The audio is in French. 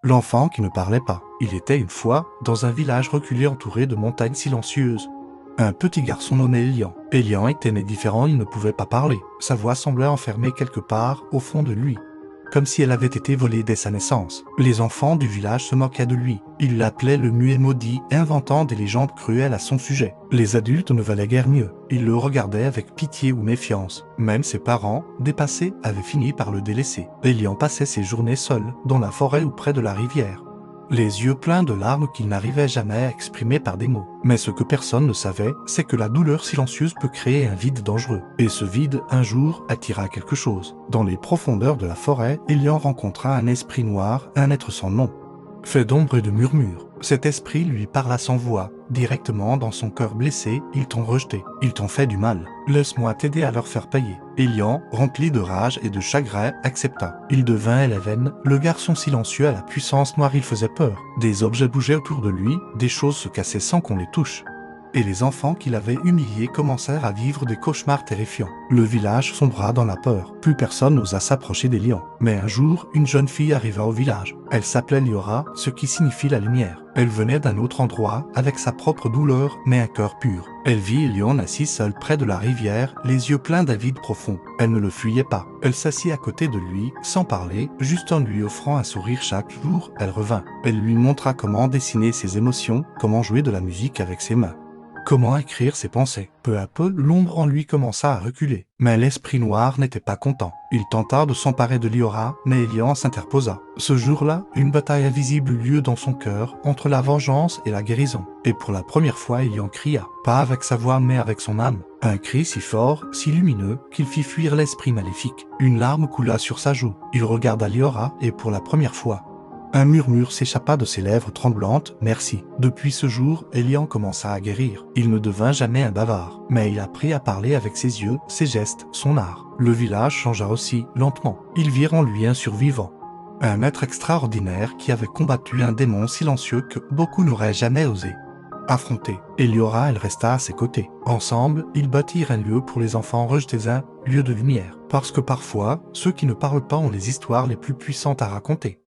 L'enfant qui ne parlait pas. Il était une fois dans un village reculé entouré de montagnes silencieuses. Un petit garçon nommé Elian. Elian était né différent, il ne pouvait pas parler. Sa voix semblait enfermée quelque part au fond de lui, comme si elle avait été volée dès sa naissance. Les enfants du village se moquaient de lui. Ils l'appelaient le muet maudit, inventant des légendes cruelles à son sujet. Les adultes ne valaient guère mieux. Ils le regardaient avec pitié ou méfiance. Même ses parents, dépassés, avaient fini par le délaisser. Elian passait ses journées seul, dans la forêt ou près de la rivière, les yeux pleins de larmes qu'il n'arrivait jamais à exprimer par des mots. Mais ce que personne ne savait, c'est que la douleur silencieuse peut créer un vide dangereux. Et ce vide, un jour, attira quelque chose. Dans les profondeurs de la forêt, Elian rencontra un esprit noir, un être sans nom, fait d'ombre et de murmures. Cet esprit lui parla sans voix, directement dans son cœur blessé. Ils t'ont rejeté, ils t'ont fait du mal. Laisse-moi t'aider à leur faire payer. Elian, rempli de rage et de chagrin, accepta. Il devint Eleven, le garçon silencieux à la puissance noire. Il faisait peur. Des objets bougeaient autour de lui, des choses se cassaient sans qu'on les touche. Et les enfants qui l'avaient humilié commencèrent à vivre des cauchemars terrifiants. Le village sombra dans la peur. Plus personne n'osa s'approcher d'Elian. Mais un jour, une jeune fille arriva au village. Elle s'appelait Liora, ce qui signifie la lumière. Elle venait d'un autre endroit, avec sa propre douleur, mais un cœur pur. Elle vit Elian assis seul près de la rivière, les yeux pleins d'un vide profond. Elle ne le fuyait pas. Elle s'assit à côté de lui, sans parler, juste en lui offrant un sourire chaque jour. Elle revint. Elle lui montra comment dessiner ses émotions, comment jouer de la musique avec ses mains, comment écrire ses pensées. Peu à peu, l'ombre en lui commença à reculer. Mais l'esprit noir n'était pas content. Il tenta de s'emparer de Liora, mais Elian s'interposa. Ce jour-là, une bataille invisible eut lieu dans son cœur, entre la vengeance et la guérison. Et pour la première fois, Elian cria, pas avec sa voix mais avec son âme. Un cri si fort, si lumineux, qu'il fit fuir l'esprit maléfique. Une larme coula sur sa joue. Il regarda Liora, et pour la première fois, un murmure s'échappa de ses lèvres tremblantes, « Merci ». Depuis ce jour, Elian commença à guérir. Il ne devint jamais un bavard, mais il apprit à parler avec ses yeux, ses gestes, son art. Le village changea aussi, lentement. Ils virent en lui un survivant, un maître extraordinaire qui avait combattu un démon silencieux que beaucoup n'auraient jamais osé affronter. Et Liora, elle resta à ses côtés. Ensemble, ils bâtirent un lieu pour les enfants rejetés, un lieu de lumière. Parce que parfois, ceux qui ne parlent pas ont les histoires les plus puissantes à raconter.